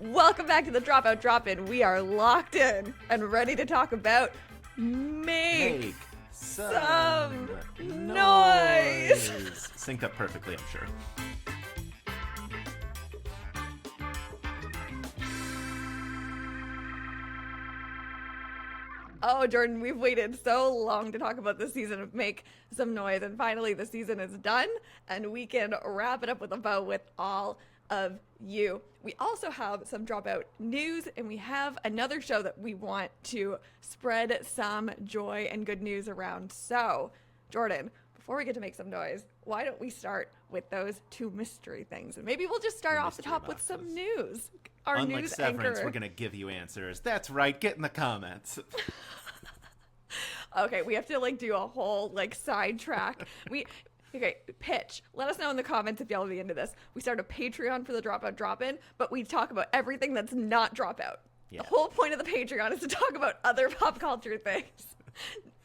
Welcome back to the Dropout Drop-In. We are locked in and ready to talk about Make Some Noise. Synced up perfectly, I'm sure. Oh, Jordan, we've waited so long to talk about this season of Make Some Noise, and finally the season is done, and we can wrap it up with a bow with all of you. We also have some Dropout news, and we have another show that we want to spread some joy and good news around. So, Jordan, before we get to Make Some Noise, why don't we start with those two mystery things? And maybe we'll just start off the top with some news. Our Unlike news Severance, anchor. we're going to give you answers. That's right, get in the comments. Okay, we have to like do a whole like sidetrack. Okay, pitch. Let us know in the comments if y'all will be into this. We start a Patreon for the Dropout Drop-In, but we talk about everything that's not Dropout. Yeah. The whole point of the Patreon is to talk about other pop culture things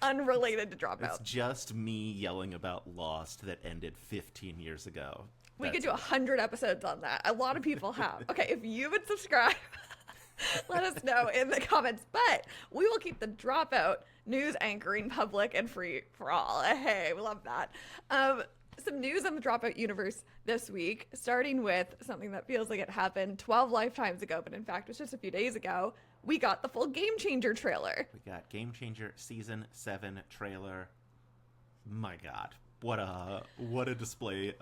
unrelated to Dropout. It's just me yelling about Lost that ended 15 years ago. We could do 100 episodes on that. A lot of people have. Okay, if you would subscribe, let us know in the comments. But we will keep the Dropout news anchoring public and free for all. Hey, we love that. Some news on the Dropout universe this week, starting with something that feels like it happened 12 lifetimes ago, but in fact it was just a few days ago. We got the full Game Changer trailer. We got Game Changer Season 7 trailer. My God. What a display.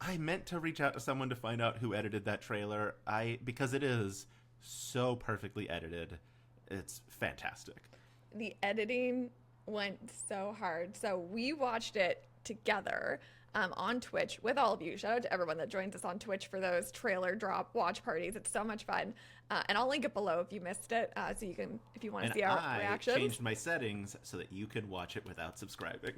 I meant to reach out to someone to find out who edited that trailer. Because it is so perfectly edited. It's fantastic. The editing went so hard. So we watched it together on Twitch with all of you. Shout out to everyone that joins us on Twitch for those trailer drop watch parties. It's so much fun. And I'll link it below if you missed it, so you can, if you want to see our reactions. I changed my settings so that you could watch it without subscribing.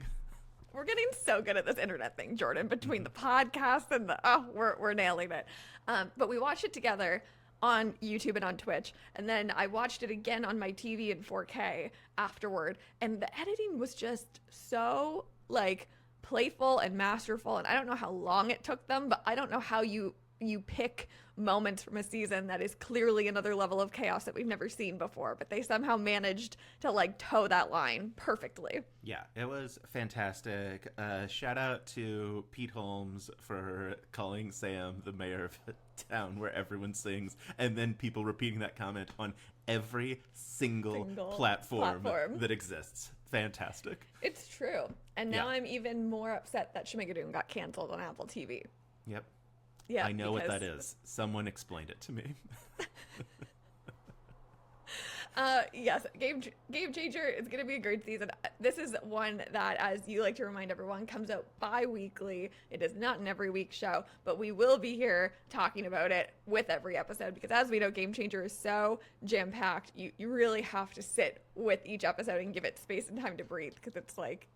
We're getting so good at this internet thing, Jordan, between the podcast and we're nailing it. But we watched it together on YouTube and on Twitch, and then I watched it again on my TV in 4K afterward, and the editing was just so like playful and masterful, and I don't know how long it took them, but I don't know how you pick moments from a season that is clearly another level of chaos that we've never seen before, but they somehow managed to like toe that line perfectly. Yeah, it was fantastic. Shout out to Pete Holmes for calling Sam the mayor of a town where everyone sings, and then people repeating that comment on every single platform that exists. Fantastic. It's true. And now I'm even more upset that Shmigadoon got canceled on Apple TV. Yep. Yeah, I know what that is. Someone explained it to me. Yes, Game Changer is going to be a great season. This is one that, as you like to remind everyone, comes out bi-weekly. It is not an every week show, but we will be here talking about it with every episode because, as we know, Game Changer is so jam-packed. You really have to sit with each episode and give it space and time to breathe because it's like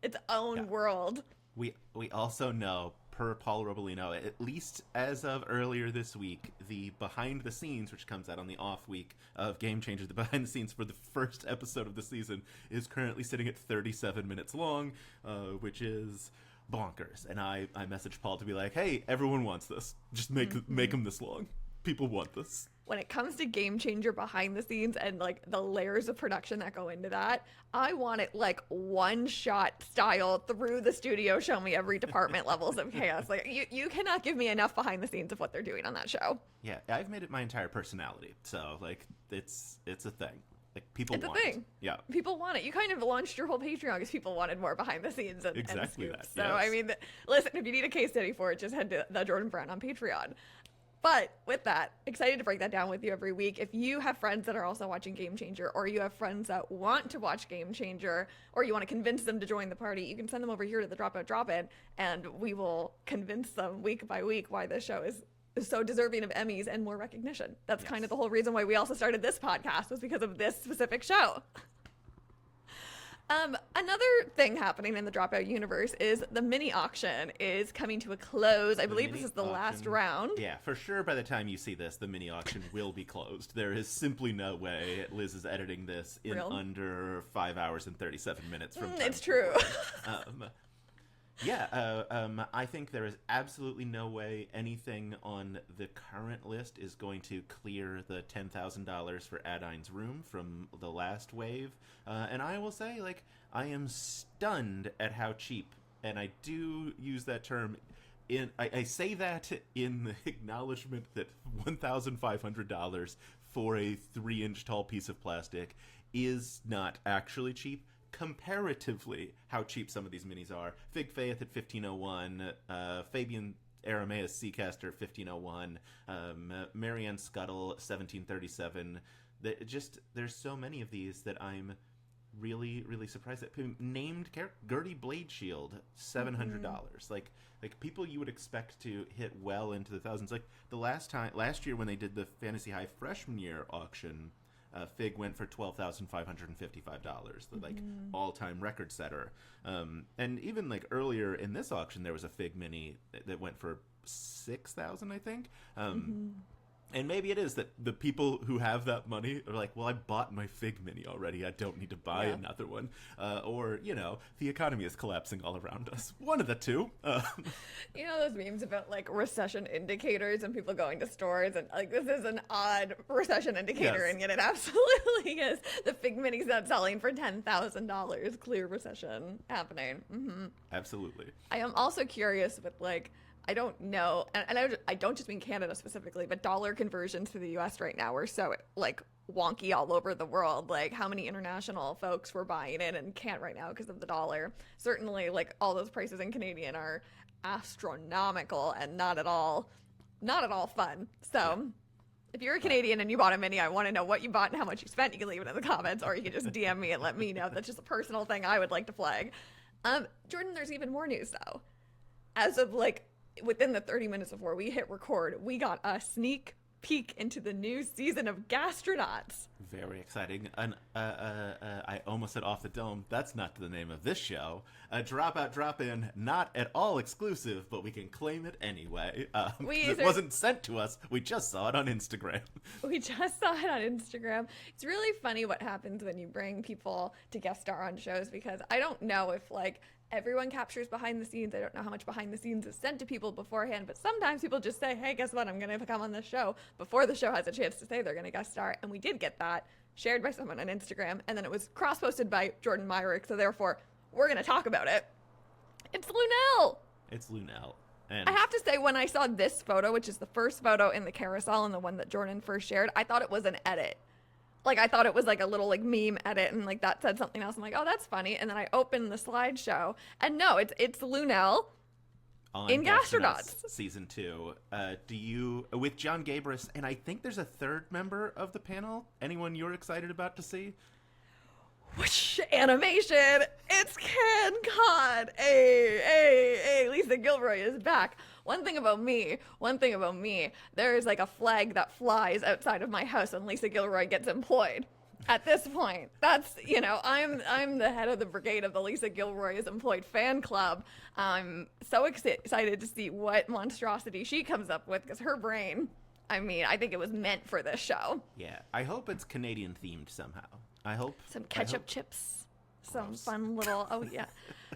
its own world. We also know, per Paul Robolino, at least as of earlier this week, the behind the scenes, which comes out on the off week of Game Changer, the behind the scenes for the first episode of the season is currently sitting at 37 minutes long, which is bonkers. And I messaged Paul to be like, hey, everyone wants this. Just make them this long. People want this. When it comes to Game Changer behind the scenes and like the layers of production that go into that, I want it like one shot style through the studio. Show me every department levels of chaos. Like you cannot give me enough behind the scenes of what they're doing on that show. Yeah, I've made it my entire personality. So like it's a thing. Like people it's want a thing. it. Yeah. People want it. You kind of launched your whole Patreon because people wanted more behind the scenes and exactly and scoops. that. So yes. I mean, listen, if you need a case study for it, just head to the Jordan Brown on Patreon. But with that, excited to break that down with you every week. If you have friends that are also watching Game Changer, or you have friends that want to watch Game Changer, or you want to convince them to join the party, you can send them over here to the Dropout Drop-In, and we will convince them week by week why this show is so deserving of Emmys and more recognition. That's kind of the whole reason why we also started this podcast, was because of this specific show. Another thing happening in the Dropout universe is the mini auction is coming to a close. I believe this is the last round. Yeah, for sure by the time you see this, the mini auction will be closed. There is simply no way Liz is editing this in under 5 hours and 37 minutes from time It's true. I think there is absolutely no way anything on the current list is going to clear the $10,000 for Adine's room from the last wave. And I will say, like, I am stunned at how cheap, and I do use that term. I say that in the acknowledgement that $1,500 for a 3-inch tall piece of plastic is not actually cheap. Comparatively, how cheap some of these minis are. Fig Faith at $1,501, Fabian Arameus Seacaster $1,501, Marianne Scuttle $1,737. There's so many of these that I'm really, really surprised at. Named Gertie Blade Shield $700. Like people you would expect to hit well into the thousands. Like last year when they did the Fantasy High freshman year auction, Fig went for $12,555, the like all-time record setter. And even like earlier in this auction, there was a Fig mini that went for $6,000, I think. And maybe it is that the people who have that money are like, well, I bought my Fig mini already. I don't need to buy another one. Or, the economy is collapsing all around us. One of the two. You know those memes about, like, recession indicators and people going to stores and, like, this is an odd recession indicator, and yet it absolutely is. The Fig mini's not selling for $10,000. Clear recession happening. Absolutely. I am also curious with, like, I don't know, and I don't just mean Canada specifically, but dollar conversions to the U.S. right now are so, like, wonky all over the world. Like, how many international folks were buying it and can't right now because of the dollar. Certainly, like, all those prices in Canadian are astronomical and not at all fun. So if you're a Canadian and you bought a mini, I want to know what you bought and how much you spent. You can leave it in the comments, or you can just DM me and let me know. That's just a personal thing I would like to flag. Jordan, there's even more news, though. As of, like, within the 30 minutes before we hit record, we got a sneak peek into the new season of Gastronauts. Very exciting. And I almost said Off the Dome. That's not the name of this show. Dropout, Drop In, not at all exclusive, but we can claim it anyway. It wasn't sent to us. We just saw it on Instagram. We just saw it on Instagram. It's really funny what happens when you bring people to guest star on shows, because I don't know if, like, everyone captures behind the scenes. I don't know how much behind the scenes is sent to people beforehand, but sometimes people just say, hey, guess what? I'm going to come on this show before the show has a chance to say they're going to guest star. And we did get that shared by someone on Instagram, and then it was cross-posted by Jordan Myrick, so therefore we're going to talk about it. It's Lunel. It's Lunel. And I have to say, when I saw this photo, which is the first photo in the carousel and the one that Jordan first shared, I thought it was an edit. Like, I thought it was, like, a little, like, meme edit, and, like, that said something else. I'm like, oh, that's funny. And then I opened the slideshow, and no, it's Lunel in Gastronauts. Season 2. With John Gabris, and I think there's a third member of the panel. Anyone you're excited about to see? Whoosh, animation. It's CanCon. Hey, Lisa Gilroy is back. One thing about me, there is like a flag that flies outside of my house when Lisa Gilroy gets employed. At this point, that's, I'm the head of the brigade of the Lisa Gilroy is employed fan club. I'm so excited to see what monstrosity she comes up with, because her brain, I think it was meant for this show. Yeah, I hope it's Canadian themed somehow. I hope. Some ketchup chips. Some fun little, oh yeah.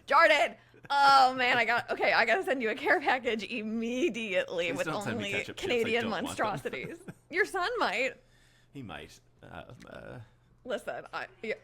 Jordan! Oh man, I gotta send you a care package immediately. Please with only Canadian monstrosities. Your son might. He might. Listen,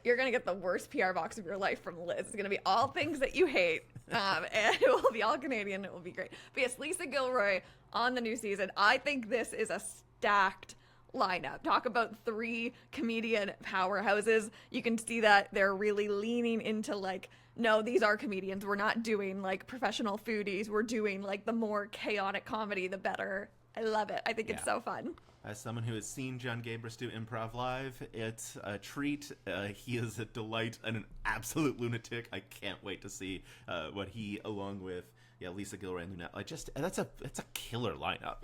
you're gonna get the worst PR box of your life from Liz. It's gonna be all things that you hate, and it will be all Canadian. It will be great. But yes, Lisa Gilroy on the new season. I think this is a stacked lineup. Talk about 3 comedian powerhouses. You can see that they're really leaning into, like, no, these are comedians. We're not doing, like, professional foodies. We're doing, like, the more chaotic comedy, the better. I love it. I think it's so fun. As someone who has seen John Gabris do improv live, it's a treat. He is a delight and an absolute lunatic. I can't wait to see what he, along with Lisa Gilroy and Luna, that's a killer lineup.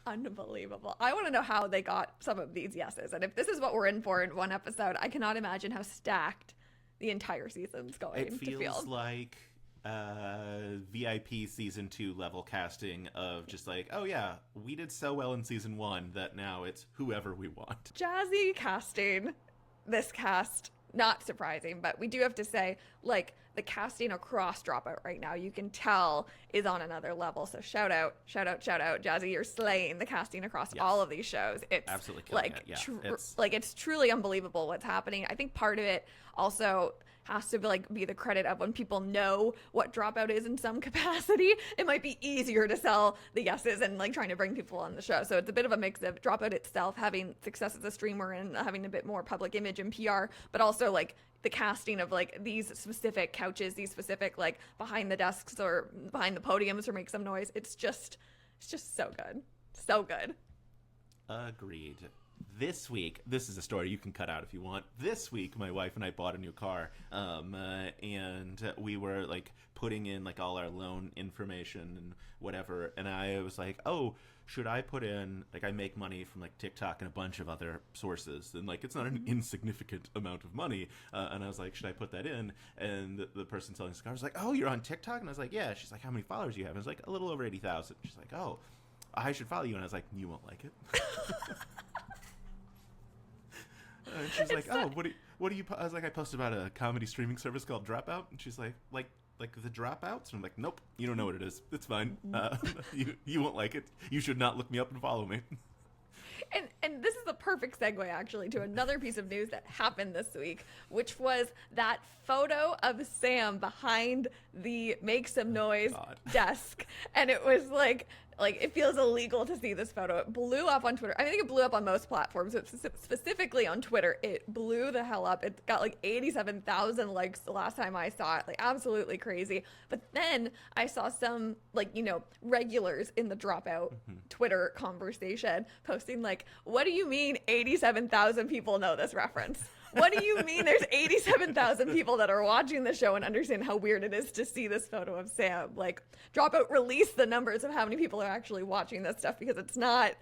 Unbelievable. I want to know how they got some of these yeses, and if this is what we're in for in one episode, I cannot imagine how stacked the entire season's going to feel. It feels like VIP season 2 level casting of just like, oh yeah, we did so well in season 1 that now it's whoever we want. Jazzy casting. This cast not surprising, but we do have to say, like, the casting across Dropout right now, you can tell is on another level. So shout out, Jazzy, you're slaying the casting across all of these shows. It's absolutely killing like, it. Yeah, it's truly unbelievable what's happening. I think part of it also has to be the credit of when people know what Dropout is in some capacity, it might be easier to sell the yeses and like trying to bring people on the show. So it's a bit of a mix of Dropout itself having success as a streamer and having a bit more public image and PR, but also like the casting of like these specific couches, these specific like behind the desks or behind the podiums or make some noise. It's just so good. So good. Agreed. This week, this is a story you can cut out if you want. This week, my wife and I bought a new car, and we were like putting in like all our loan information and whatever. And I was like, "Oh, should I put in like I make money from like TikTok and a bunch of other sources, and like it's not an insignificant amount of money." And I was like, "Should I put that in?" And the person selling the car was like, "Oh, you're on TikTok?" And I was like, "Yeah." She's like, "How many followers do you have?" And I was like, "A little over 80,000." She's like, "Oh, I should follow you." And I was like, "You won't like it." And she's like, "Oh, what do you?" I was like, "I posted about a comedy streaming service called Dropout." And she's like the Dropouts? And I'm like, "Nope, you don't know what it is. It's fine. You won't like it. You should not look me up and follow me." And this is the perfect segue actually to another piece of news that happened this week, which was that photo of Sam behind the Make Some Noise desk. And it was like it feels illegal to see this photo. It blew up on Twitter. I think it blew up on most platforms, but specifically on Twitter, it blew the hell up. It got like 87,000 likes the last time I saw it, like absolutely crazy. But then I saw some regulars in the Dropout Twitter conversation posting like, "What do you mean 87,000 people know this reference? What do you mean there's 87,000 people that are watching the show and understand how weird it is to see this photo of Sam?" Like, Dropout released the numbers of how many people are actually watching this stuff, because it's not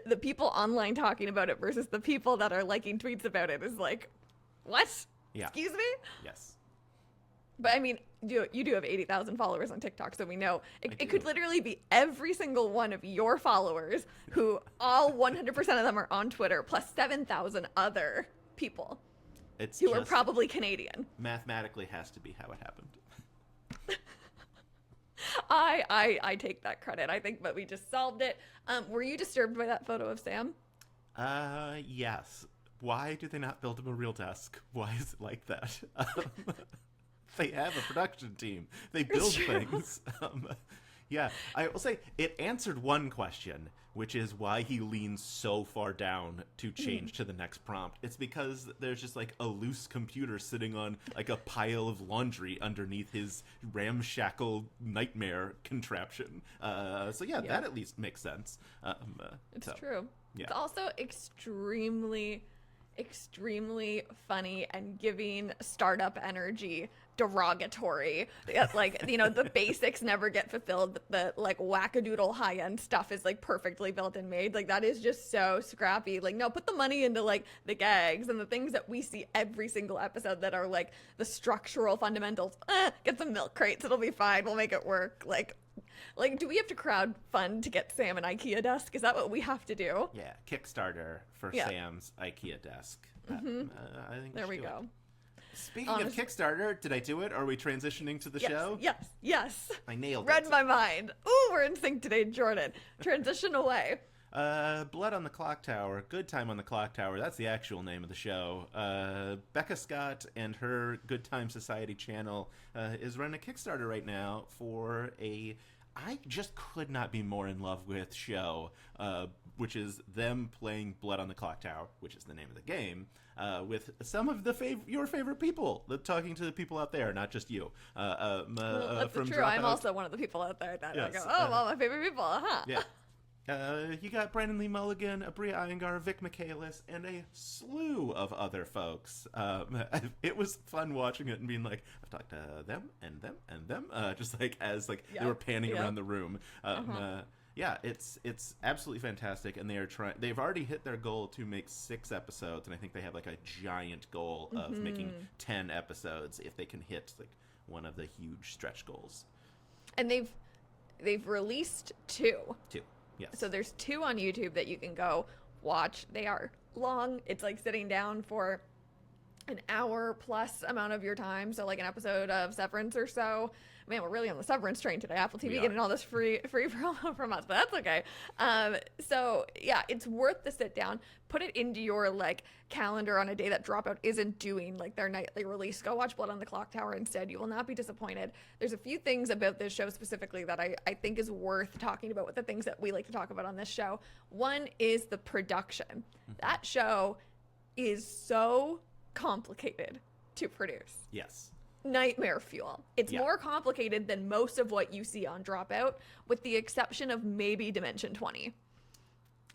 the people online talking about it versus the people that are liking tweets about it is like, what? Yeah. Excuse me? Yes. But I mean, you do have 80,000 followers on TikTok, so we know it could literally be every single one of your followers who all 100% of them are on Twitter, plus 7,000 other people who are probably Canadian. Mathematically has to be how it happened. I take that credit. I think, but we just solved it. Were you disturbed by that photo of Sam? Yes. Why do they not build him a real desk? Why is it like that? They have a production team. They build things. Yeah, I will say it answered one question, which is why he leans so far down to change to the next prompt. It's because there's just like a loose computer sitting on like a pile of laundry underneath his ramshackle nightmare contraption. So yeah, that at least makes sense. It's true. Yeah. It's also extremely funny and giving startup energy derogatory. Like, the basics never get fulfilled, but the like wackadoodle high-end stuff is like perfectly built and made. Like, that is just so scrappy. Like, no, put the money into like the gags and the things that we see every single episode that are like the structural fundamentals. Get some milk crates, it'll be fine, we'll make it work. Like, do we have to crowd fund to get Sam an IKEA desk? Is that what we have to do? Yeah, Kickstarter for Sam's IKEA desk. I think there we go. Speaking of Kickstarter, did I do it? Are we transitioning to the show? Yes. I nailed it. Read my mind. Ooh, we're in sync today, Jordan. Transition away. Blood on the Clocktower, Good Time on the Clocktower, that's the actual name of the show. Becca Scott and her Good Time Society channel is running a Kickstarter right now for I just could not be more in love with show, which is them playing Blood on the Clocktower, which is the name of the game, with some of your favorite people, talking to the people out there, not just you. That's from true. Dropout. I'm also one of the people out there that I Yes, go, well, my favorite people, Yeah. You got Brandon Lee Mulligan, Abria Iyengar, Vic Michaelis, and a slew of other folks. It was fun watching it and being like, I've talked to them and them and them, just like as like they were panning around the room. Yeah, it's absolutely fantastic, and they've already hit their goal to make 6 episodes, and I think they have like a giant goal of making 10 episodes if they can hit like one of the huge stretch goals. And they've released 2. Yes. So there's 2 on YouTube that you can go watch. They are long. It's like sitting down for an hour plus amount of your time, so like an episode of Severance or so. Man, we're really on the Severance train today. Apple TV getting all this free promo from us, but that's okay. So yeah, it's worth the sit down. Put it into your like calendar on a day that Dropout isn't doing like their nightly release. Go watch Blood on the Clocktower instead. You will not be disappointed. There's a few things about this show specifically that I think is worth talking about with the things that we like to talk about on this show. One is the production. That show is so complicated to produce. Yes. Nightmare fuel. It's more complicated than most of what you see on Dropout, with the exception of maybe Dimension 20.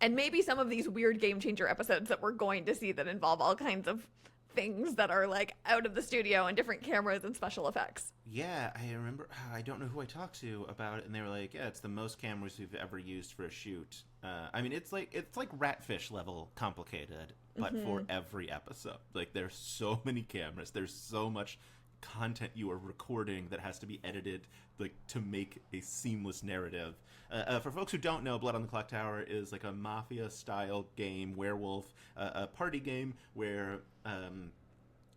And maybe some of these weird Game Changer episodes that we're going to see that involve all kinds of things that are like out of the studio and different cameras and special effects. Yeah, I remember, I don't know who I talked to about it, and they were like, yeah, it's the most cameras we've ever used for a shoot. I mean, it's like Ratfish level complicated, but for every episode. Like, there's so many cameras, there's so much content you are recording that has to be edited like to make a seamless narrative. For folks who don't know, Blood on the Clocktower is like a mafia style game, werewolf, a party game where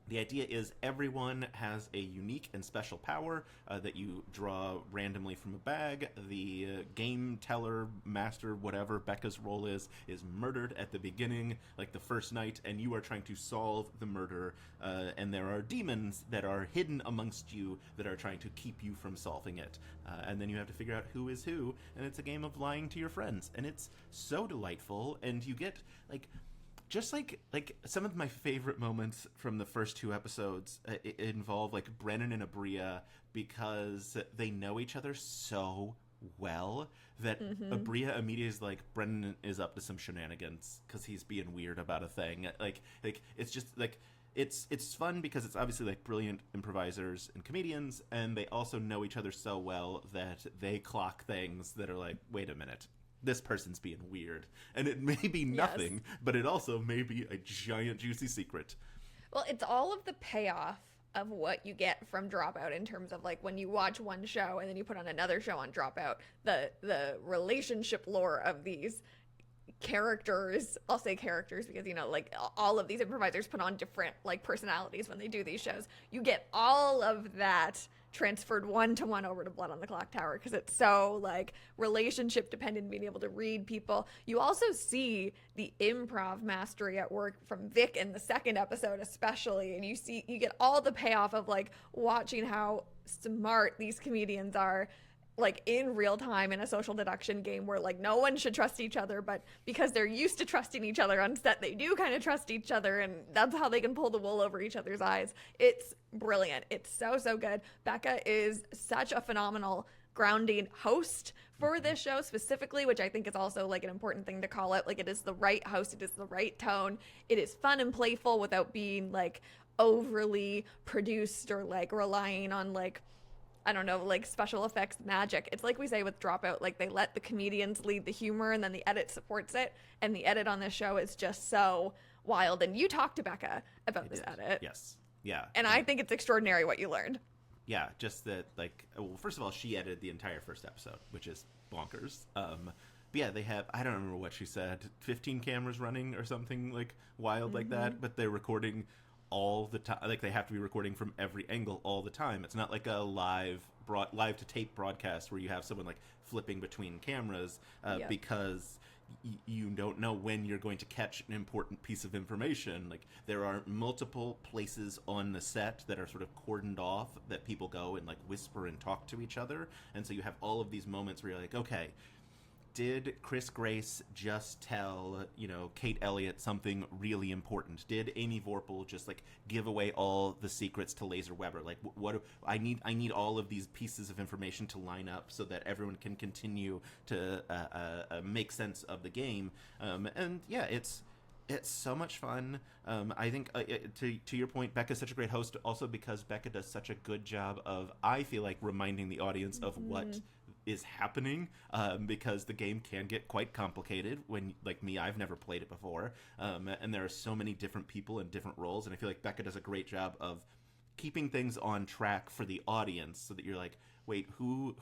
the idea is everyone has a unique and special power that you draw randomly from a bag. The game teller, master, whatever Becca's role is murdered at the beginning, like the first night, and you are trying to solve the murder. And there are demons that are hidden amongst you that are trying to keep you from solving it. And then you have to figure out who is who, and it's a game of lying to your friends. And it's so delightful, and you get, like... Just like some of my favorite moments from the first two episodes involve like Brennan and Abria, because they know each other so well that Abria immediately is like, Brennan is up to some shenanigans because he's being weird about a thing. Like it's just like it's fun because it's obviously like brilliant improvisers and comedians, and they also know each other so well that they clock things that are like, wait a minute, this person's being weird. And it may be nothing, but it also may be a giant juicy secret. Well, it's all of the payoff of what you get from Dropout in terms of like when you watch one show and then you put on another show on Dropout, the relationship lore of these characters. I'll say characters because, you know, like all of these improvisers put on different like personalities when they do these shows. You get all of that transferred one-to-one over to Blood on the Clocktower because it's so like relationship dependent, being able to read people. You also see the improv mastery at work from Vic in the second episode especially, and you get all the payoff of like watching how smart these comedians are, like in real time in a social deduction game where like no one should trust each other, but because they're used to trusting each other on set, they do kind of trust each other, and that's how they can pull the wool over each other's eyes. It's brilliant. It's so good. Becca is such a phenomenal grounding host for this show specifically, which I think is also like an important thing to call out. Like, it is the right host, it is the right tone, it is fun and playful without being like overly produced or like relying on like, I don't know, like special effects magic. It's like we say with Dropout, like they let the comedians lead the humor and then the edit supports it. And the edit on this show is just so wild. And you talked to Becca about this edit. Yes. Yeah. And I think it's extraordinary what you learned. Yeah, just that, like, well, first of all, she edited the entire first episode, which is bonkers. But yeah, they have, I don't remember what she said, 15 cameras running or something like wild like that, but they're recording all the time. Like, they have to be recording from every angle all the time. It's not like a live to tape broadcast where you have someone like flipping between cameras because you don't know when you're going to catch an important piece of information. Like, there are multiple places on the set that are sort of cordoned off that people go and like whisper and talk to each other, and so you have all of these moments where you're like, okay, did Chris Grace just tell, you know, Kate Elliott something really important? Did Amy Vorpal just like give away all the secrets to Laser Weber? Like, what I need all of these pieces of information to line up so that everyone can continue to make sense of the game. And yeah, it's so much fun. I think to your point, Becca's such a great host also because Becca does such a good job of, I feel like, reminding the audience of what is happening, because the game can get quite complicated when, like me, I've never played it before, and there are so many different people in different roles, and I feel like Becca does a great job of keeping things on track for the audience so that you're like, wait, who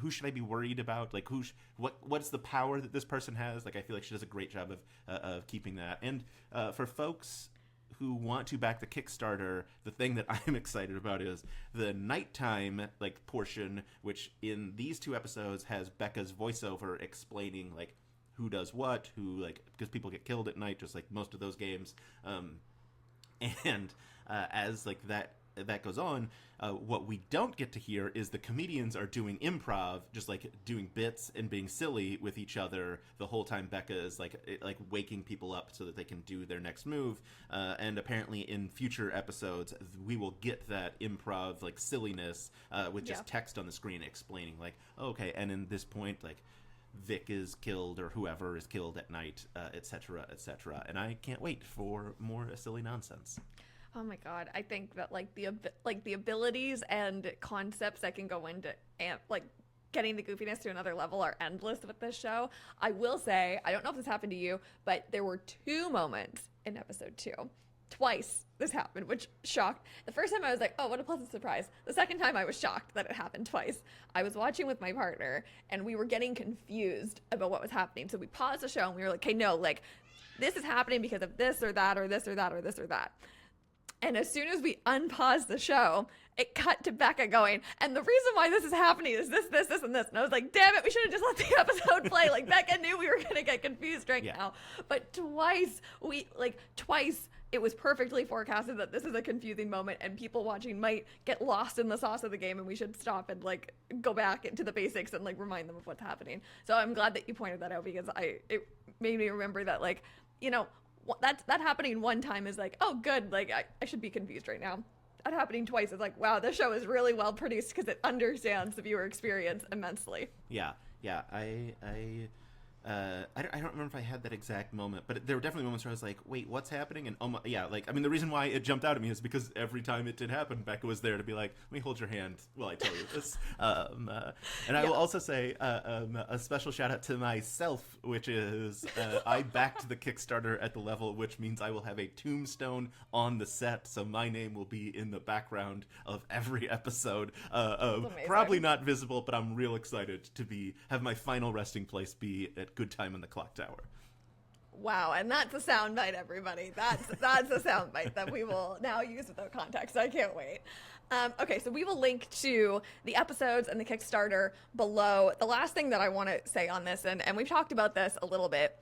should I be worried about? Like, what's the power that this person has? Like, I feel like she does a great job of keeping that. And for folks who want to back the Kickstarter, the thing that I'm excited about is the nighttime like portion, which in these 2 episodes has Becca's voiceover explaining like who does what, who like, because people get killed at night, just like most of those games. As like that goes on, what we don't get to hear is the comedians are doing improv, just like doing bits and being silly with each other the whole time. Becca is like waking people up so that they can do their next move. And apparently in future episodes, we will get that improv like silliness with just text on the screen explaining like, okay, and in this point, like Vic is killed or whoever is killed at night, etc., etc. And I can't wait for more silly nonsense. Oh my god, I think that like the abilities and concepts that can go into like getting the goofiness to another level are endless with this show. I will say, I don't know if this happened to you, but there were 2 moments in episode 2. Twice this happened, which shocked. The first time I was like, oh, what a pleasant surprise. The second time I was shocked that it happened twice. I was watching with my partner and we were getting confused about what was happening. So we paused the show and we were like, okay, no, like this is happening because of this or that or this or that or this or that. And as soon as we unpaused the show, it cut to Becca going, and the reason why this is happening is this, this, this, and this. And I was like, damn it, we should have just let the episode play. Like, Becca knew we were going to get confused right now. But twice, it was perfectly forecasted that this is a confusing moment and people watching might get lost in the sauce of the game and we should stop and, like, go back into the basics and, like, remind them of what's happening. So I'm glad that you pointed that out because it made me remember that, like, you know, that happening one time is like, oh, good, like, I should be confused right now. That happening twice is like, wow, this show is really well produced because it understands the viewer experience immensely. Yeah. I don't remember if I had that exact moment, but there were definitely moments where I was like, wait, what's happening? And like, I mean, the reason why it jumped out at me is because every time it did happen, Becca was there to be like, let me hold your hand while I tell you this. And I will also say a special shout out to myself, which is I backed the Kickstarter at the level, which means I will have a tombstone on the set, so my name will be in the background of every episode. Probably not visible, but I'm real excited to have my final resting place be at Good Time in the Clocktower. Wow, and that's a soundbite, everybody. That's a soundbite that we will now use without context. I can't wait. Okay, so we will link to the episodes and the Kickstarter below. The last thing that I want to say on this, and we've talked about this a little bit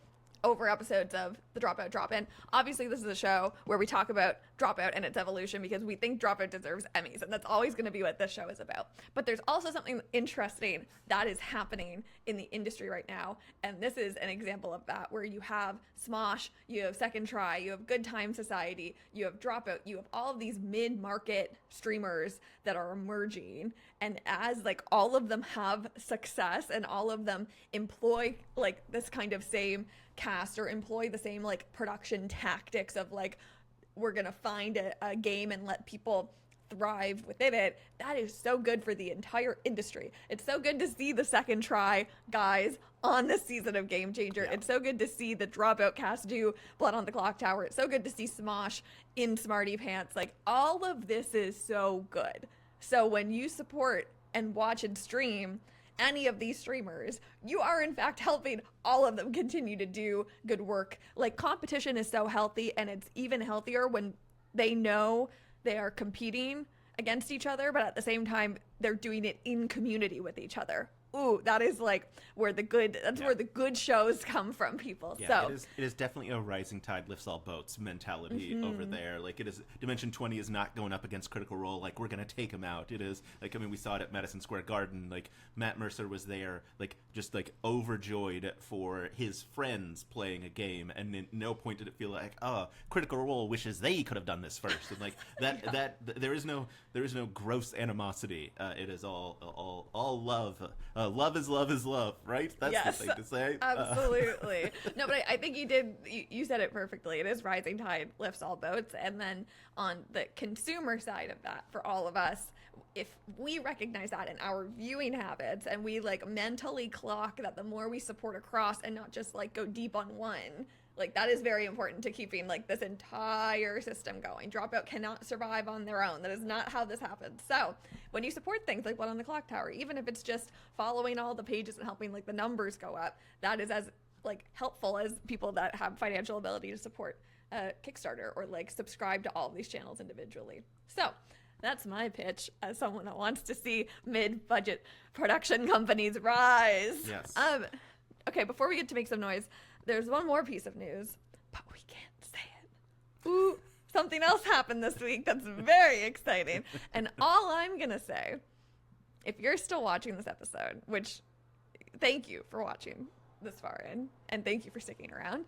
over episodes of the Dropout Drop-In. Obviously, this is a show where we talk about Dropout and its evolution because we think Dropout deserves Emmys, and that's always going to be what this show is about. But there's also something interesting that is happening in the industry right now, and this is an example of that, where you have Smosh, you have Second Try, you have Good Time Society, you have Dropout, you have all of these mid-market streamers that are emerging, and as like all of them have success and all of them employ like this kind of same cast or employ the same like production tactics of like, we're gonna find a game and let people thrive within it. That is so good for the entire industry. It's so good to see the Second Try guys on this season of Game Changer. It's so good to see the Dropout cast do Blood on the Clocktower. It's so good to see Smosh in Smarty Pants. Like, all of this is so good. So when you support and watch and stream any of these streamers, you are in fact helping all of them continue to do good work. Like, competition is so healthy, and it's even healthier when they know they are competing against each other, but at the same time they're doing it in community with each other. Ooh, that is like where the good where the good shows come from, people. Yeah, so it is definitely a rising tide lifts all boats mentality over there. Like, it is, Dimension 20 is not going up against Critical Role like, we're gonna take him out. It is like, I mean, we saw it at Madison Square Garden. Like, Matt Mercer was there, like, just like overjoyed for his friends playing a game, and at no point did it feel like, oh, Critical Role wishes they could have done this first. And like that there is no gross animosity. It is all love. Love is love, right? That's the thing to say. Absolutely. No, but I think you said it perfectly. It is rising tide lifts all boats. And then on the consumer side of that, for all of us, if we recognize that in our viewing habits and we like mentally clock that the more we support across and not just like go deep on one, like, that is very important to keeping like this entire system going. Dropout cannot survive on their own. That is not how this happens. So when you support things like Blood on the Clocktower, even if it's just following all the pages and helping like the numbers go up, that is as like helpful as people that have financial ability to support Kickstarter or like subscribe to all of these channels individually. So that's my pitch as someone that wants to see mid-budget production companies rise. Yes. Okay, before we get to make some noise, there's one more piece of news, but we can't say it. Ooh, something else happened this week that's very exciting. And all I'm going to say, if you're still watching this episode, which thank you for watching this far in, and thank you for sticking around.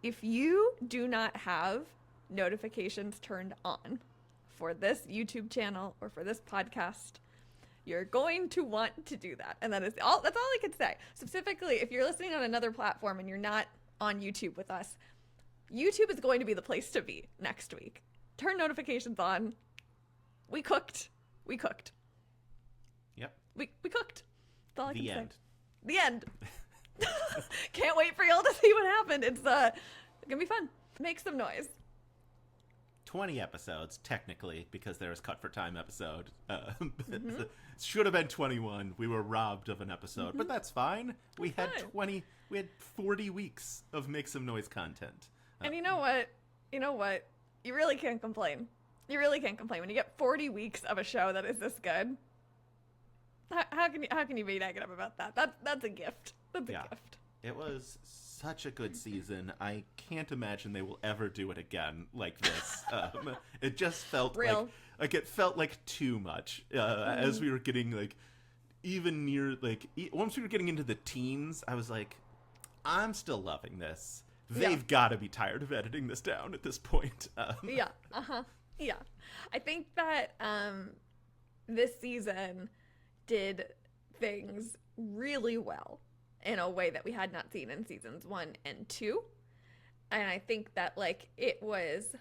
If you do not have notifications turned on for this YouTube channel or for this podcast, you're going to want to do that. And that's all I can say. Specifically, if you're listening on another platform and you're not on YouTube with us, YouTube is going to be the place to be next week. Turn notifications on. We cooked. Yep. We cooked. That's all I can say. The end. Can't wait for y'all to see what happened. It's gonna be fun. Make some noise. 20 episodes, technically, because there was Cut for Time episode. Should have been 21. We were robbed of an episode, but that's fine. We had 40 weeks of Make Some Noise content. And you know what? You really can't complain. When you get 40 weeks of a show that is this good. How can you be negative about that? That's a gift. That's a gift. It was such a good season. I can't imagine they will ever do it again like this. It just felt like it felt like too much. As we were getting like even near like once we were getting into the teens, I was like, I'm still loving this. They've got to be tired of editing this down at this point. Yeah. I think that this season did things really well in a way that we had not seen in seasons 1 and 2. And I think that like it was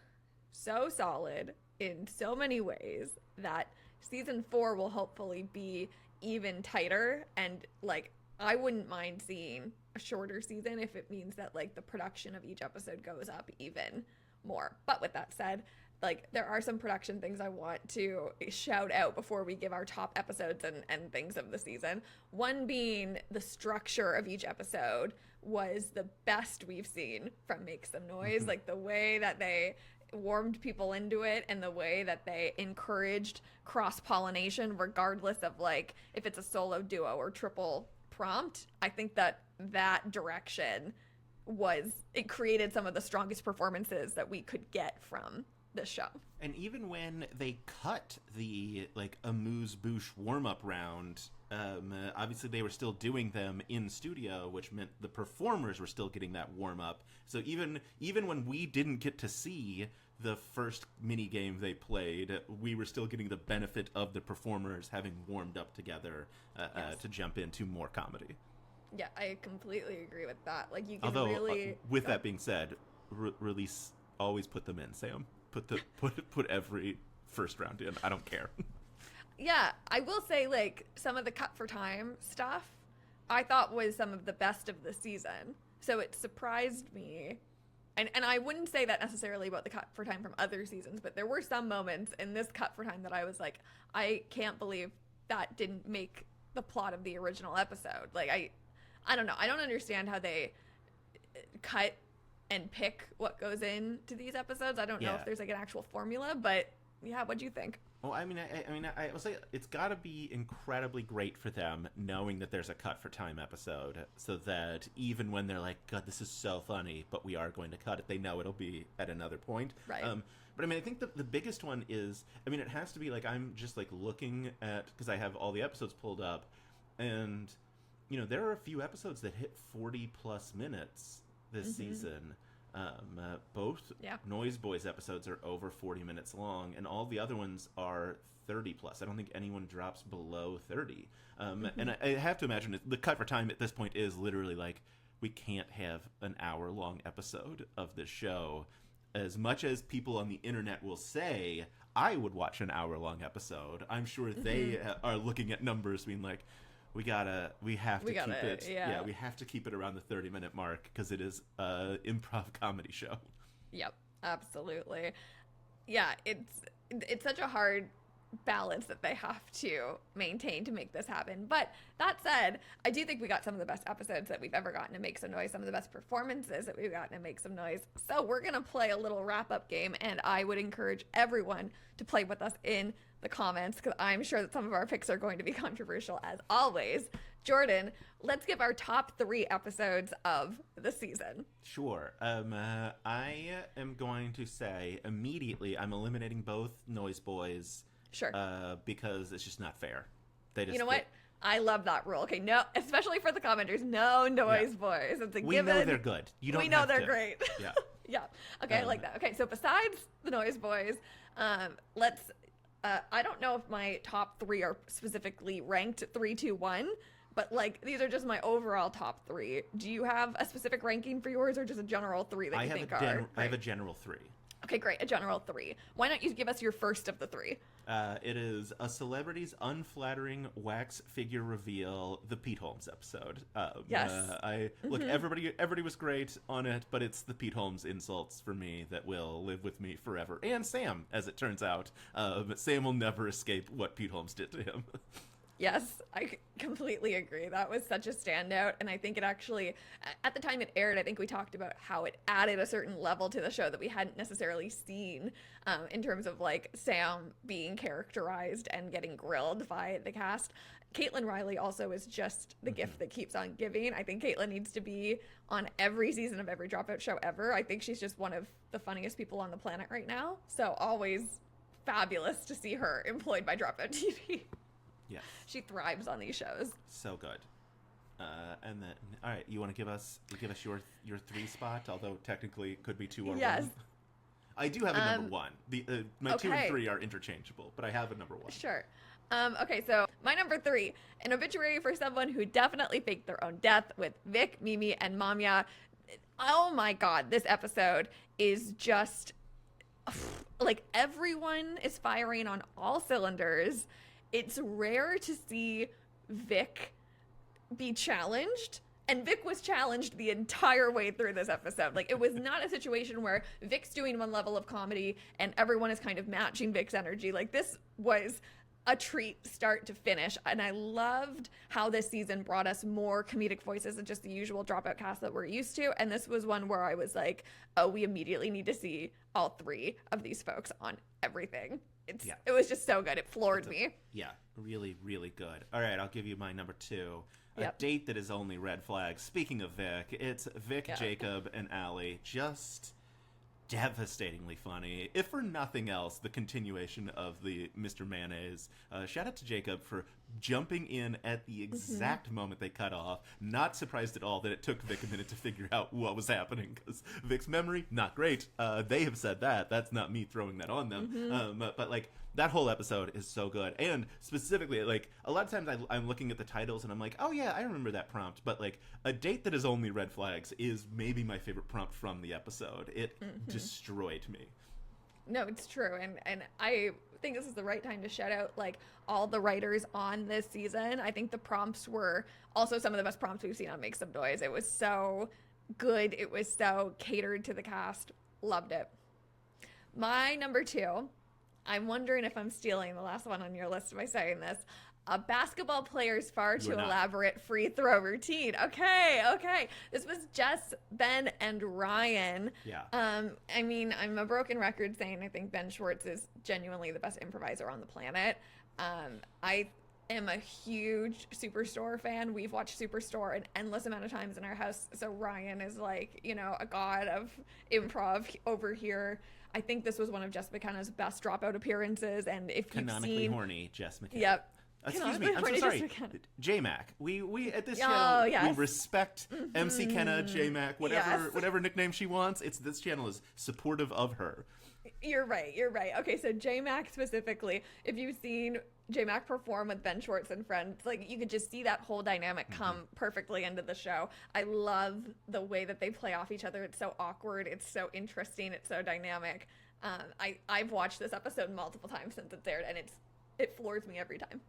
so solid in so many ways that season 4 will hopefully be even tighter. And like I wouldn't mind seeing a shorter season if it means that like the production of each episode goes up even more. But with that said, like there are some production things I want to shout out before we give our top episodes and things of the season. One being the structure of each episode was the best we've seen from Make Some Noise. Like the way that they warmed people into it and the way that they encouraged cross-pollination regardless of like if it's a solo, duo, or triple prompt. I think that direction it created some of the strongest performances that we could get from this show. And even when they cut the like amuse-bouche warm-up round, obviously they were still doing them in studio, which meant the performers were still getting that warm-up. So even when we didn't get to see the first mini game they played, we were still getting the benefit of the performers having warmed up together to jump into more comedy. Yeah, I completely agree with that. Like you can with that being said, release always put them in, Sam. Put every first round in. I don't care. Yeah, I will say like some of the Cut for Time stuff I thought was some of the best of the season. So it surprised me. And I wouldn't say that necessarily about the Cut for Time from other seasons, but there were some moments in this Cut for Time that I was like, I can't believe that didn't make the plot of the original episode. Like I don't know. I don't understand how they cut and pick what goes into these episodes. I don't know if there's like an actual formula, but yeah, what do you think? Well, I will say it's got to be incredibly great for them knowing that there's a Cut for Time episode, so that even when they're like, God, this is so funny, but we are going to cut it, they know it'll be at another point. Right. But I think the biggest one is, it has to be like, I'm just like looking at, because I have all the episodes pulled up, and there are a few episodes that hit 40 plus minutes this season. Both Noise Boys episodes are over 40 minutes long, and all the other ones are 30 plus. I don't think anyone drops below 30. And I have to imagine the Cut for Time at this point is literally like, we can't have an hour-long episode of this show. As much as people on the internet will say, I would watch an hour-long episode, I'm sure they are looking at numbers being like, we have to keep it around the 30-minute mark because it is an improv comedy show. Yep, absolutely. Yeah, it's such a hard balance that they have to maintain to make this happen. But that said, I do think we got some of the best episodes that we've ever gotten to make some noise, some of the best performances that we've gotten to make some noise. So we're going to play a little wrap-up game, and I would encourage everyone to play with us in the comments, because I'm sure that some of our picks are going to be controversial as always. Jordan, let's give our top 3 episodes of the season. Sure. I am going to say immediately I'm eliminating both Noise Boys. Sure. Because it's just not fair. They just, you know what? I love that rule. Okay, no, especially for the commenters, no Noise Boys. It's a we given. know they're good. You don't. We know have they're to. great. Yeah. Yeah. Okay, I like that. Okay, so besides the Noise Boys, let's. I don't know if my top 3 are specifically ranked 3, 2, 1, but like these are just my overall top 3. Do you have a specific ranking for yours, or just a general 3 that you think are? I have a general 3. Okay, great. A general 3. Why don't you give us your first of the 3? It is a celebrity's unflattering wax figure reveal, the Pete Holmes episode. Yes. Look, everybody was great on it, but it's the Pete Holmes insults for me that will live with me forever. And Sam, as it turns out. Sam will never escape what Pete Holmes did to him. Yes, I completely agree. That was such a standout. And I think it actually, at the time it aired, I think we talked about how it added a certain level to the show that we hadn't necessarily seen in terms of like Sam being characterized and getting grilled by the cast. Caitlin Riley also is just the gift that keeps on giving. I think Caitlin needs to be on every season of every Dropout show ever. I think she's just one of the funniest people on the planet right now. So always fabulous to see her employed by Dropout TV. Yes. She thrives on these shows. So good. And then, all right, you want to give us your 3 spot, although technically it could be 2 or 1. Yes. I do have a number 1. My 2 and 3 are interchangeable, but I have a number 1. Sure. Okay, so my number 3, an obituary for someone who definitely faked their own death with Vic, Mimi, and Mamia. Oh my God, this episode is just like everyone is firing on all cylinders. It's rare to see Vic be challenged, and Vic was challenged the entire way through this episode. Like, it was not a situation where Vic's doing one level of comedy and everyone is kind of matching Vic's energy. Like, this was a treat start to finish, and I loved how this season brought us more comedic voices than just the usual Dropout cast that we're used to. And this was one where I was like, oh, we immediately need to see all 3 of these folks on everything. It was just so good. It floored me. Yeah, really, really good. All right, I'll give you my number 2. A Yep. date that is only red flags. Speaking of Vic, it's Vic, Jacob, and Allie. Just devastatingly funny. If for nothing else, the continuation of the Mr. Mayonnaise. Shout out to Jacob for jumping in at the exact moment they cut off. Not surprised at all that it took Vic a minute to figure out what was happening, because Vic's memory, not great. They have said that. That's not me throwing that on them. But like, that whole episode is so good. And specifically, like, a lot of times I'm looking at the titles and I'm like, oh yeah, I remember that prompt. But like, a date that is only red flags is maybe my favorite prompt from the episode. It destroyed me. No, it's true. And I think this is the right time to shout out like all the writers on this season. I think the prompts were also some of the best prompts we've seen on Make Some Noise. It was so good. It was so catered to the cast. Loved it. My number 2, I'm wondering if I'm stealing the last one on your list by saying this. A basketball player's far too elaborate free throw routine. Okay. This was Jess, Ben, and Ryan. Yeah. I mean, I'm a broken record saying I think Ben Schwartz is genuinely the best improviser on the planet. I am a huge Superstore fan. We've watched Superstore an endless amount of times in our house. So Ryan is like, you know, a god of improv over here. I think this was one of Jess McKenna's best Dropout appearences. And if you've Canonically seen... horny Jess McKenna. Yep. Excuse me, I'm so sorry. J-Mac. We at this channel, Oh, yes. we respect MC Kenna, J-Mac, whatever nickname she wants. This channel is supportive of her. You're right. Okay, so J-Mac specifically, if you've seen J-Mac perform with Ben Schwartz and friends, like, you could just see that whole dynamic come perfectly into the show. I love the way that they play off each other. It's so awkward. It's so interesting. It's so dynamic. I've watched this episode multiple times since it's aired, and it floors me every time.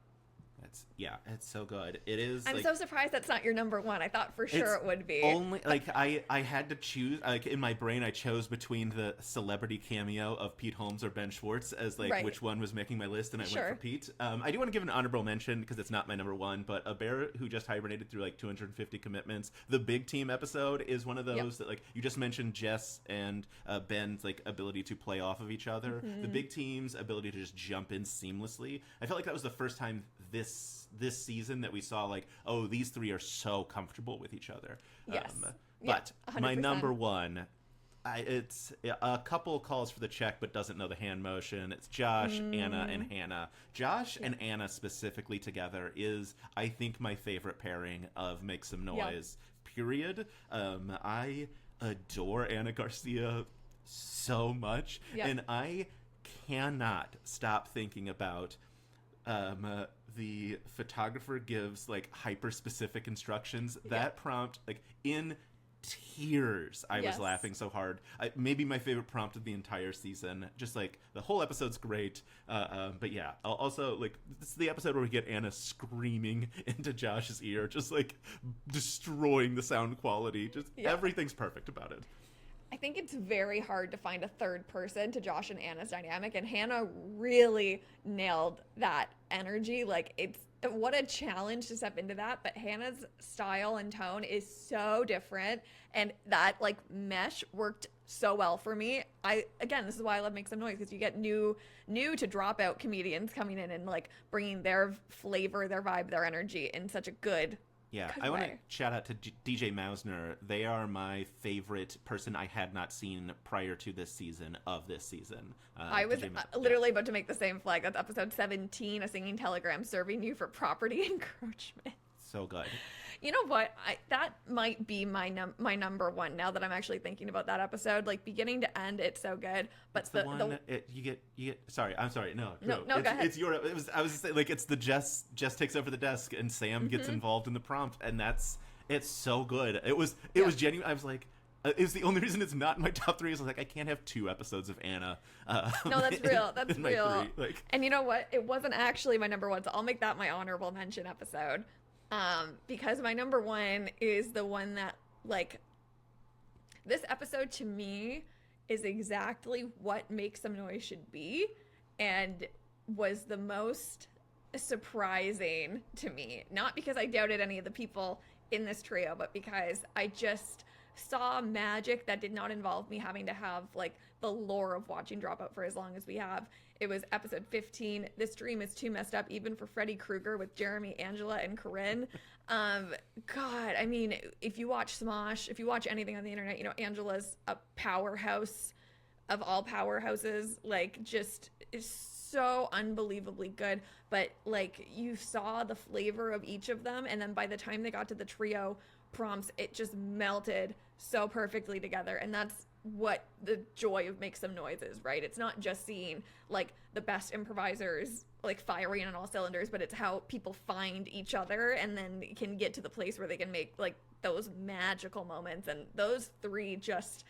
It's so good. It is. I'm like, so surprised that's not your number one. I thought for sure it would be. Only like I had to choose. Like in my brain, I chose between the celebrity cameo of Pete Holmes or Ben Schwartz as like which one was making my list, and I went for Pete. I do want to give an honorable mention because it's not my number one, but A Bear Who Just Hibernated Through like 250 Commitments. The Big Team episode is one of those that like you just mentioned Jess and Ben's like ability to play off of each other. The Big Team's ability to just jump in seamlessly. I felt like that was the first time this season that we saw like, oh, these three are so comfortable with each other. Yes. But 100%. my number one, it's a couple calls for the check but doesn't know the hand motion. It's Josh, Anna, and Hannah. Josh and Anna specifically together is, I think, my favorite pairing of Make Some Noise, period. I adore Anna Garcia so much, and I cannot stop thinking about the photographer gives like hyper specific instructions. That prompt, like in tears, I was laughing so hard. Maybe my favorite prompt of the entire season. Just like the whole episode's great. But yeah, also like this is the episode where we get Anna screaming into Josh's ear, just like destroying the sound quality. Just everything's perfect about it. I think it's very hard to find a third person to Josh and Anna's dynamic, and Hannah really nailed that energy. Like, it's what a challenge to step into that, but Hannah's style and tone is so different, and that like mesh worked so well for me. Again, this is why I love Make Some Noise, because you get new to Dropout comedians coming in and like bringing their flavor, their vibe, their energy in such a good I want to shout out to DJ Mausner. They are my favorite person I had not seen prior to this season of this season. I was literally about to make the same flag. That's episode 17, A Singing Telegram Serving You for Property Encroachment. So good. You know what? That might be my number one now that I'm actually thinking about that episode. Like beginning to end, it's so good. But you get. Sorry, I'm sorry. No, go ahead. It's your. I was saying, like it's the Jess takes over the desk and Sam gets involved in the prompt, and it's so good. It was genuine. I was like. It was the only reason it's not in my top three. Is I was like, I can't have two episodes of Anna. No, that's real. That's real. Like, and you know what? It wasn't actually my number one, so I'll make that my honorable mention episode. Because my number one is the one that, like, this episode to me is exactly what Make Some Noise should be, and was the most surprising to me. Not because I doubted any of the people in this trio, but because I just saw magic that did not involve me having to have like the lore of watching Dropout for as long as we have. It was episode 15. This dream is too messed up even for Freddy Krueger, with Jeremy, Angela, and Corinne. God, I mean, if you watch Smosh, if you watch anything on the internet, you know Angela's a powerhouse of all powerhouses. Like, just is so unbelievably good. But like, you saw the flavor of each of them, and then by the time they got to the trio prompts, it just melted so perfectly together. And that's what the joy of Make Some Noise is, right? It's not just seeing like the best improvisers like firing on all cylinders, but it's how people find each other and then can get to the place where they can make like those magical moments. And those three just,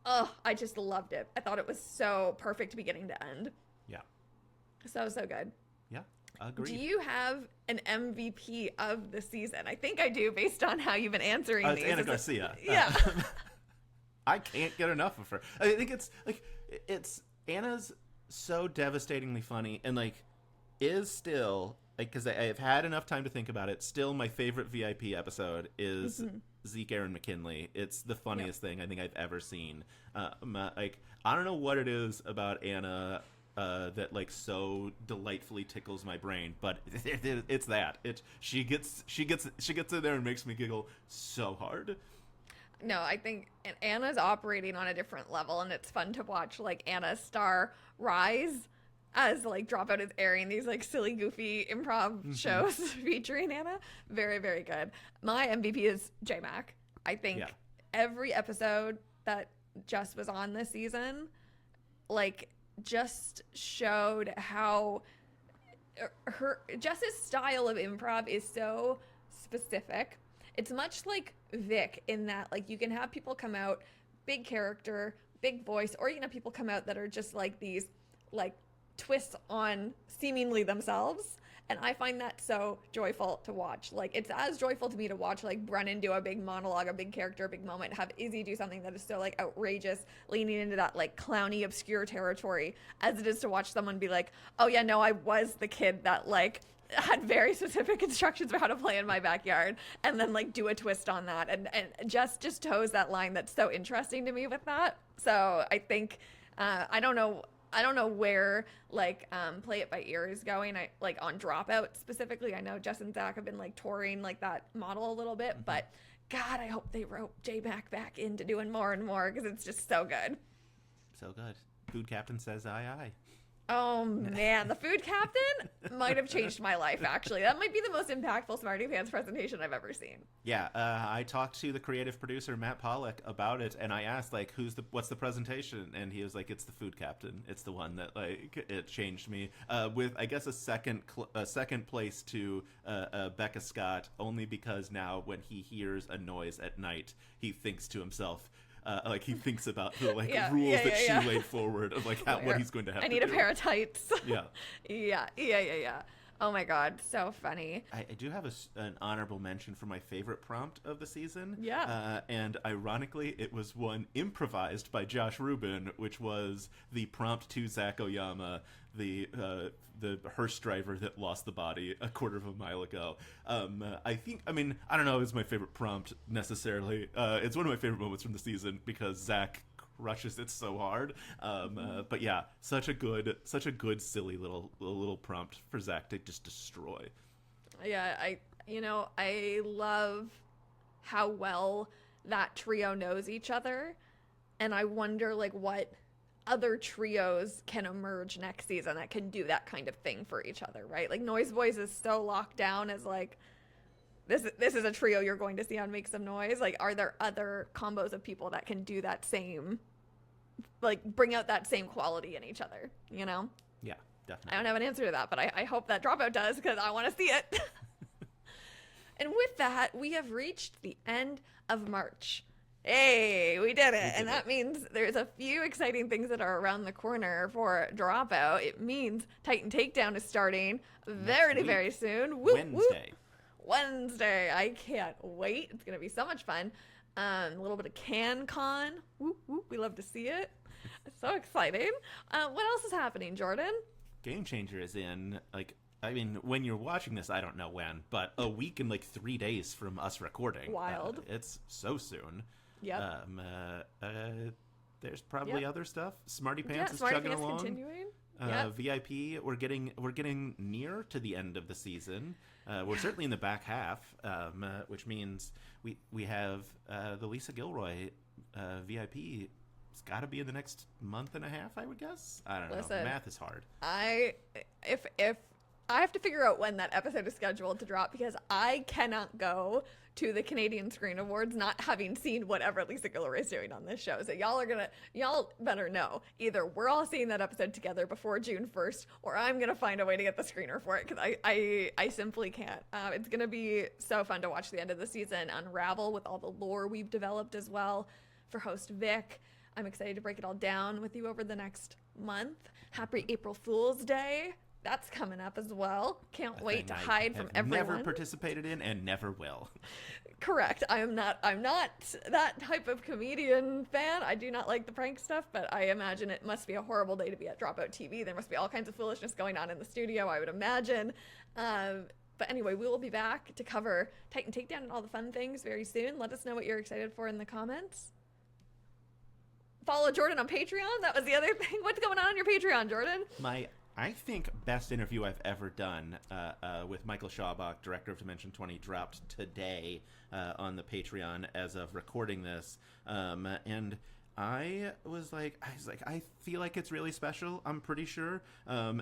I just loved it. I thought it was so perfect beginning to end. Yeah. So good. Yeah. Agreed. Do you have an MVP of the season? I think I do, based on how you've been answering these. It's Anna Garcia. Yeah. I can't get enough of her. I think it's Anna's so devastatingly funny, and like is still like, because I've had enough time to think about it. Still, my favorite VIP episode is Zeke, Aaron McKinley. It's the funniest thing I think I've ever seen. Like, I don't know what it is about Anna that like so delightfully tickles my brain, but it's that she gets in there and makes me giggle so hard. No, I think Anna's operating on a different level, and it's fun to watch like Anna's star rise as like Dropout is airing these like silly, goofy improv shows featuring Anna. Very, very good. My MVP is J-Mac. I think every episode that Jess was on this season, like, just showed how Jess's style of improv is so specific. It's much like Vic in that, like, you can have people come out, big character, big voice, or you can have people come out that are just like these, like, twists on seemingly themselves. And I find that so joyful to watch. Like, it's as joyful to me to watch, like, Brennan do a big monologue, a big character, a big moment, have Izzy do something that is so, like, outrageous, leaning into that, like, clowny, obscure territory, as it is to watch someone be like, oh, yeah, no, I was the kid that, like, had very specific instructions for how to play in my backyard, and then, like, do a twist on that, and just toes that line that's so interesting to me with that. So I think, I don't know where, like, Play It By Ear is going. I, like, on Dropout specifically, I know Jess and Zach have been, like, touring, like, that model a little bit, but God, I hope they rope J-Mac back into doing more and more, because it's just so good. So good. Food Captain says aye aye. Oh, man. The Food Captain might have changed my life, actually. That might be the most impactful Smarty Pants presentation I've ever seen. Yeah, I talked to the creative producer, Matt Pollack, about it, and I asked, like, what's the presentation? And he was like, it's the Food Captain. It's the one that, like, it changed me. With, I guess, a second place to Becca Scott, only because now when he hears a noise at night, he thinks to himself, like, he thinks about the, like, rules that she laid forward of, like, what he's going to have to do. I need a pair of tights. Yeah. Yeah. Oh my God, so funny. I do have an honorable mention for my favorite prompt of the season. Yeah. And ironically, it was one improvised by Josh Rubin, which was the prompt to Zach Oyama, the hearse driver that lost the body a quarter of a mile ago. I don't know if it's my favorite prompt necessarily. It's one of my favorite moments from the season because Zach crushes it so hard. But yeah, such a good silly little prompt for Zach to just destroy. Yeah, I love how well that trio knows each other, and I wonder, like, what other trios can emerge next season that can do that kind of thing for each other, right? Like, Noise Boys is so locked down as, like, this is a trio you're going to see on Make Some Noise. Like, are there other combos of people that can do that same, like, bring out that same quality in each other, you know? Yeah, definitely. I don't have an answer to that, but I hope that Dropout does, because I want to see it. And with that, we have reached the end of March. Hey, we did it. And that means there's a few exciting things that are around the corner for Dropout. It means Titan Takedown is starting very soon. Wednesday. I can't wait. It's going to be so much fun. A little bit of CanCon. We love to see it. So exciting. What else is happening, Jordan? Game Changer is in, like, I mean, when you're watching this, I don't know when, but a week and, like, 3 days from us recording. Wild. It's so soon. Yep. There's probably other stuff. Smarty Pants is chugging along. Continuing. VIP, we're getting near to the end of the season. We're certainly in the back half, which means we have the Lisa Gilroy VIP. It's got to be in the next month and a half, I would guess. I don't know. Math is hard. If I have to figure out when that episode is scheduled to drop, because I cannot go to the Canadian Screen Awards not having seen whatever Lisa Gilroy is doing on this show. So y'all better know. Either we're all seeing that episode together before June 1st, or I'm going to find a way to get the screener for it, because I simply can't. It's going to be so fun to watch the end of the season unravel with all the lore we've developed as well for host Vic. I'm excited to break it all down with you over the next month. Happy April Fool's Day. That's coming up as well. Can't wait to hide from everyone. Never participated in and never will. Correct. I'm not that type of comedian fan. I do not like the prank stuff, but I imagine it must be a horrible day to be at Dropout TV. There must be all kinds of foolishness going on in the studio, I would imagine. But anyway, we will be back to cover Titan Takedown and all the fun things very soon. Let us know what you're excited for in the comments. Follow Jordan on Patreon. That was the other thing. What's going on your Patreon, Jordan? I think best interview I've ever done with Michael Schawbach, director of Dimension 20, dropped today on the Patreon as of recording this. And I was like, I feel like it's really special. I'm pretty sure.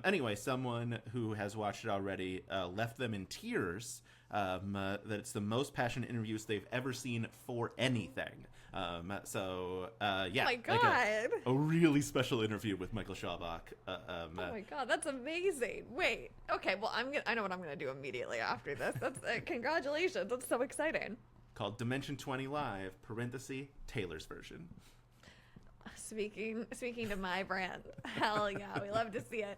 Anyway, someone who has watched it already left them in tears that it's the most passionate interviews they've ever seen for anything. Yeah. Oh my God. Like a really special interview with Michael Schawbach. Oh my God, that's amazing. Wait. Okay, well, I know what I'm going to do immediately after this. That's congratulations. That's so exciting. Called Dimension 20 Live, (Taylor's version). Speaking to my brand. Hell yeah, we love to see it.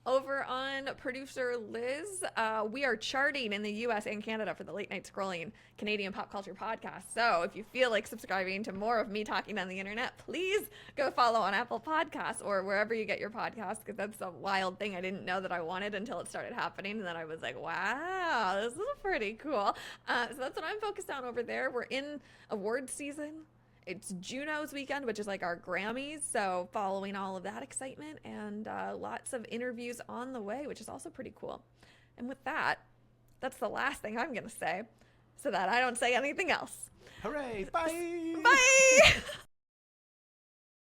Over on Producer Liz, we are charting in the US and Canada for the Late Night Scrolling Canadian Pop Culture Podcast. So if you feel like subscribing to more of me talking on the internet, please go follow on Apple Podcasts or wherever you get your podcasts, because that's a wild thing I didn't know that I wanted until it started happening. And then I was like, wow, this is pretty cool. So that's what I'm focused on over there. We're in awards season. It's Juno's weekend, which is like our Grammys. So following all of that excitement and lots of interviews on the way, which is also pretty cool. And with that, that's the last thing I'm going to say so that I don't say anything else. Hooray. Bye. Bye.